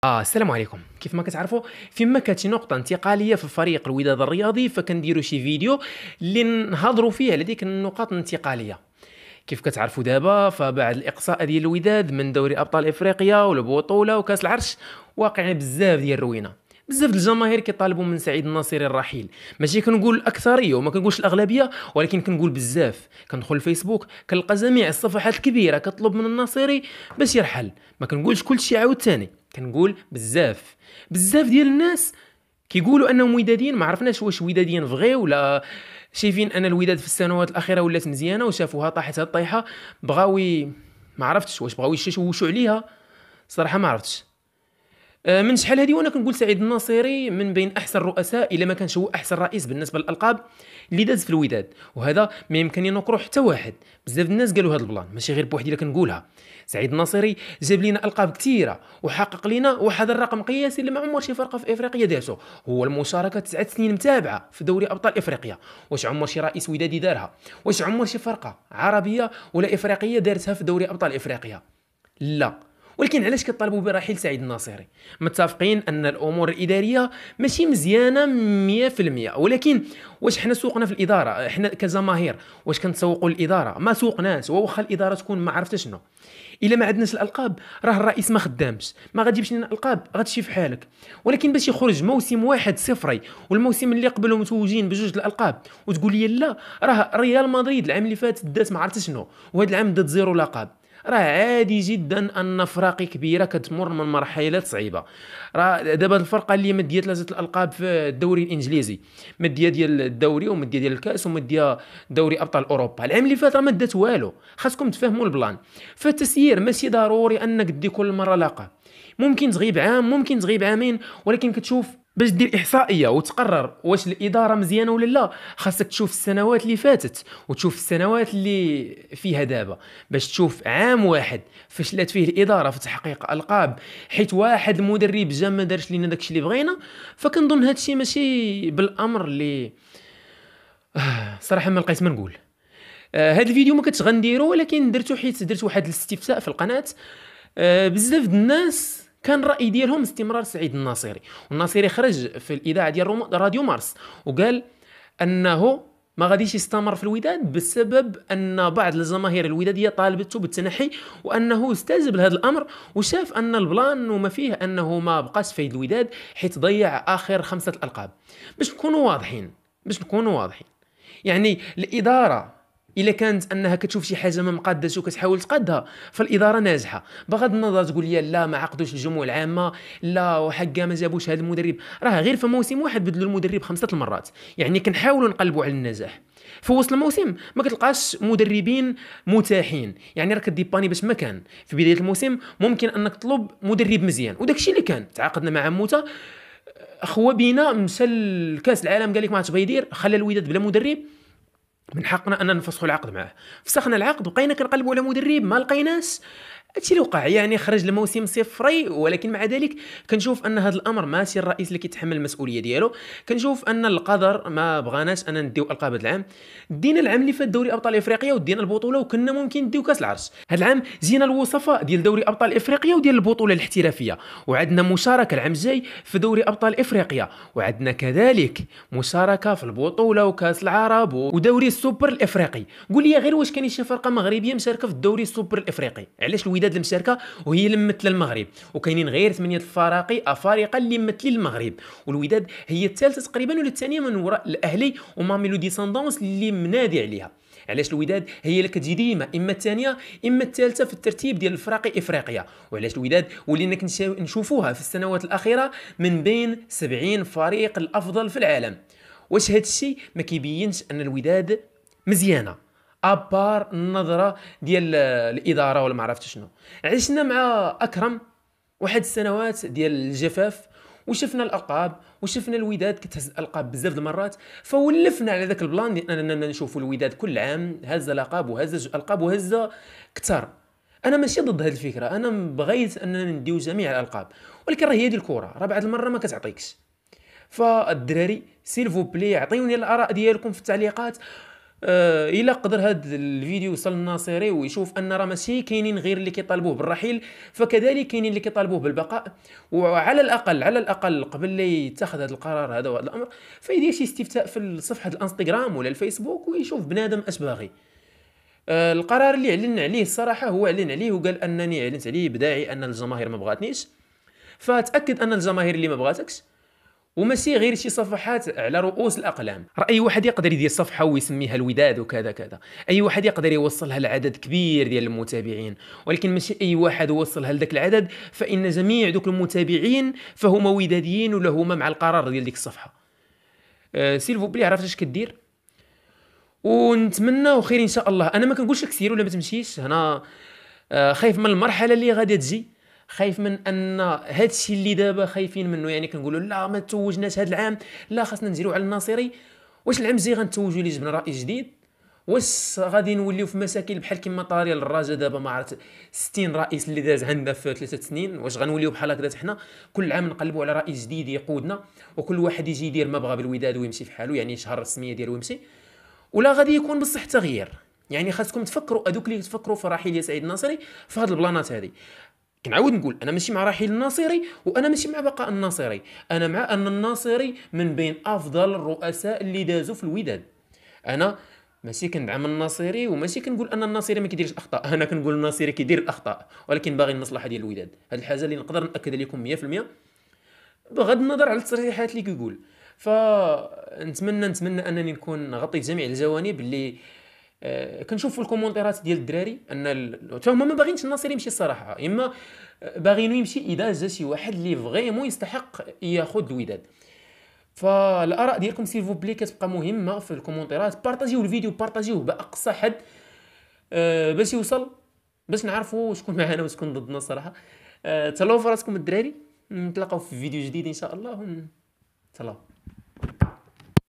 السلام عليكم. كيف ما كتعرفوا، فيما كانت شي نقطة انتقالية في فريق الوداد الرياضي فكنديروا شي فيديو اللي نهضروا فيه على ديك النقاط الانتقالية. كيف كتعرفوا دابا فبعد الإقصاء ديال الوداد من دوري أبطال إفريقيا والبطولة وكأس العرش، واقعين بزاف ديال الروينة. بزاف د الجماهير كيطالبوا من سعيد الناصري الرحيل. ماشي كنقول الاكثريه وما كنقولش الاغلبيه، ولكن كنقول بزاف. كندخل الفيسبوك كنلقى جميع الصفحات الكبيره كتطلب من الناصري باش يرحل. ما كنقولش كلشي عاود ثاني، كنقول بزاف ديال الناس كيقولوا انهم وداديين. ما عرفناش واش وداديين فغي ولا شايفين ان الوداد في السنوات الاخيره ولات مزيانه وشافوها طاحت هاد الطيحه بغاوي. ما عرفتش واش بغاو يشوشوا عليها، صراحه ما عرفتش. من شحال هذه وانا كنقول سعيد الناصري من بين احسن الرؤساء، الا ما كانش هو احسن رئيس بالنسبه للالقاب اللي داز في الوداد، وهذا ما يمكن ينكرو حتى واحد. بزاف الناس قالوا هذا البلان، ماشي غير بوحدي اللي كنقولها. سعيد الناصري جاب لنا القاب كثيره وحقق لنا واحد الرقم قياسي اللي ما عمر شي فرقه في افريقيا دارته، هو المشاركه 9 سنين متابعه في دوري ابطال افريقيا. واش عمر شي رئيس ودادي دارها؟ واش عمر شي فرقه عربيه ولا افريقيه دارتها في دوري ابطال افريقيا؟ لا. ولكن علاش كطالبوا برحيل سعيد الناصري؟ متفقين ان الامور الاداريه ماشي مزيانه 100%، ولكن واش حنا سوقنا في الاداره؟ حنا كجماهير واش كنتسوقوا الاداره؟ ما سوقناش، واخا الاداره تكون ما عرفت شنو. الا ما عندناش الالقاب راه الرئيس ما خدامش، ما غاديبش لنا الالقاب غتمشي في حالك. ولكن باش يخرج موسم واحد صفري والموسم اللي قبله متوجين بجوج الالقاب وتقول لي لا، راه ريال مدريد العام اللي فات دات ما عرفت شنو وهذا العام دات زيرو لقب. راه عادي جدا ان فراقي كبيره كتمر من مرحلات صعيبه. راه دابا الفرقه اللي مديه ثلاثه الالقاب في الدوري الانجليزي، مديه ديال الدوري ومديه ديال الكاس ومديه دوري ابطال اوروبا، العام اللي فات راه ما دات والو. خاصكم تفهموا البلان. فالتسيير ماشي ضروري انك دي كل مره لقب. ممكن تغيب عام، ممكن تغيب عامين، ولكن كتشوف باش دير احصائيه وتقرر واش الاداره مزيانه ولا لا. خاصك تشوف السنوات اللي فاتت وتشوف السنوات اللي فيها دابا باش تشوف عام واحد فشلت فيه الاداره في تحقيق القاب حيت واحد المدرب جا ما دارش لينا داكشي اللي بغينا. فكنظن هادشي ماشي بالامر اللي صراحه ما لقيت ما نقول. هذا الفيديو ما كنتش غنديرو، ولكن درتو حيت درت واحد الاستفتاء في القناه. بزاف د الناس كان الراي ديالهم استمرار سعيد الناصري، والناصري خرج في الاذاعه ديال راديو مارس وقال انه ما غاديش يستمر في الوداد بسبب ان بعض الجماهير الوداديه طالبته بالتنحي، وانه استجاب لهذا الامر وشاف ان البلان وما فيه انه ما بقاش فايد الوداد حيت ضيع اخر 5 القاب. باش نكونوا واضحين، يعني الاداره الا كانت انها كتشوف شي حاجه ما مقادش وكتحاول تقادها فالاداره ناجحه. بغض النظر تقول لي لا ما عقدوش الجموع العامه، لا وحقا ما جابوش هذا المدرب، راه غير في موسم واحد بدلوا المدرب 5 المرات. يعني كنحاولوا نقلبوا على النجاح. في وسط الموسم ما كتلقاش مدربين متاحين، يعني راك ديباني باش ما كان في بدايه الموسم ممكن انك تطلب مدرب مزيان، وداك الشيء اللي كان. تعاقدنا مع موتا، اخوا بينا مشى لكاس العالم قال لك ما تبغى يدير، خلى الوداد بلا مدرب، من حقنا ان نفسخوا العقد معه. فسخنا العقد وبقينا كنقلبوا على مدرب ما لقيناش. هادشي اللي وقع، يعني خرج الموسم صفري. ولكن مع ذلك كنشوف ان هذا الامر ماشي الرئيس اللي كيتحمل المسؤوليه ديالو. كنشوف ان القدر ما بغاناش ان نديو القاب هذا العام. دينا العام اللي فات دوري ابطال افريقيا ودينا البطوله وكنا ممكن نديو كاس العرش. هذا العام جينا الوصفه ديال دوري ابطال افريقيا وديال البطوله الاحترافيه، وعندنا مشاركه العام الجاي في دوري ابطال افريقيا، وعندنا كذلك مشاركه في البطوله وكاس العرب ودوري السوبر الافريقي. قول لي غير واش كاين شي فرقه مغربيه مشاركه في الدوري السوبر الافريقي؟ علاش الوداد المشاركه وهي اللي ممثله المغرب، وكاينين غير 8 افارقه اللي ممثلين المغرب، والوداد هي الثالثه تقريبا ولا الثانيه من وراء الاهلي وماميلودي ساندونس اللي منادي عليها. علاش الوداد هي اللي كتجي ديما اما الثانيه اما الثالثه في الترتيب ديال الفرق افريقيا؟ وعلاش الوداد ولينا نشوفوها في السنوات الاخيره من بين 70 فريق الافضل في العالم؟ واش هذا الشيء ما كيبينش ان الوداد مزيانه ابار النظره ديال الاداره ولا ما عرفت شنو؟ عشنا مع اكرم واحد السنوات ديال الجفاف وشفنا الالقاب وشفنا الوداد كتهز الالقاب بزاف د المرات، فولفنا على ذاك البلان ديال اننا نشوفوا الوداد كل عام هز القاب وهز الالقاب وهز كثر. انا ماشي ضد هذه الفكره، انا بغيت اننا نديو جميع الالقاب، ولكن راه هي ديال الكره، راه بعد المره ما كتعطيكش. فالدراري سيلفو بلي عطيوني الاراء ديالكم في التعليقات. الا قدر هذا الفيديو يوصل للناصري ويشوف ان راه ماشي كاينين غير اللي كيطالبوه بالرحيل، فكذلك كاينين اللي كيطالبوه بالبقاء. وعلى الاقل على الاقل قبل لا يتخذ هذا القرار هذا وهذا الامر، فيدير شي استفتاء في صفحه الانستغرام ولا الفيسبوك ويشوف بنادم اش باغي. القرار اللي اعلن عليه الصراحه هو اعلن عليه وقال انني اعلنت عليه بداعي ان الجماهير ما بغاتنيش. فتاكد ان الجماهير اللي ما بغاتكش، وماشي غير شي صفحات على رؤوس الاقلام. راه اي واحد يقدر يدير صفحه ويسميها الوداد وكذا كذا، اي واحد يقدر يوصلها لعدد كبير ديال المتابعين، ولكن ماشي اي واحد وصلها لذاك العدد فان جميع دوك المتابعين فهما وداديين ولا هما مع القرار ديال ديك الصفحه. سيلفو بلي عرفت اش كدير، ونتمنى خير ان شاء الله. انا ما كنقولش لك سير ولا ما تمشيش، انا خايف من المرحله اللي غادي تجي، خايف من ان هذا الشيء اللي دابا خايفين منه، يعني كنقولوا لا ما توجناش هذا العام، لا خاصنا نزيروا على الناصري. واش العام الجاي غنتوجوا لي جبنا رئيس جديد؟ واش غادي نوليو في مشاكل بحال كما طاريه للرجاء دابا ما عرفت 60 رئيس اللي داز عندنا في 3 سنين؟ واش غنوليو بحال هكذا حنا كل عام نقلبوا على رئيس جديد يقودنا وكل واحد يجي يدير ما بغى بالوداد ويمشي في حاله، يعني شهر الرسميه ديالو ويمشي؟ ولا غادي يكون بصح تغيير؟ يعني خاصكم تفكروا ادوك اللي تفكروا في رحيل يا سعيد الناصري في هاد البلانات هذه. كنعاود نقول انا ماشي مع رحيل الناصري وانا ماشي مع بقاء الناصري، انا مع ان الناصري من بين افضل الرؤساء اللي دازوا في الوداد. انا ماشي كندعم الناصري وماشي كنقول ان الناصري ما كيديرش اخطاء، انا كنقول الناصري كيدير الاخطاء ولكن باغي المصلحه ديال الوداد. هذه الحاجه اللي نقدر ناكد لكم 100% بغض النظر على التصريحات اللي كيقول. فنتمنى انني نكون غطيت جميع الجوانب اللي كنشوف في الكومونتيرات ديال الدراري ان هما ما باغينش الناصر يمشي الصراحه، اما باغينو يمشي اذا جا شي واحد اللي فريمون يستحق ياخذ الوداد. فالاراء ديالكم سيلفو بلي كتبقى مهمه في الكومونتيرات، بارطاجيو الفيديو، بارطاجيوه باقصى حد باش يوصل، باش نعرفوا شكون معنا وشكون ضدنا الصراحه. تهلاو في راسكم الدراري، نتلاقاو في فيديو جديد ان شاء الله. تهلاو.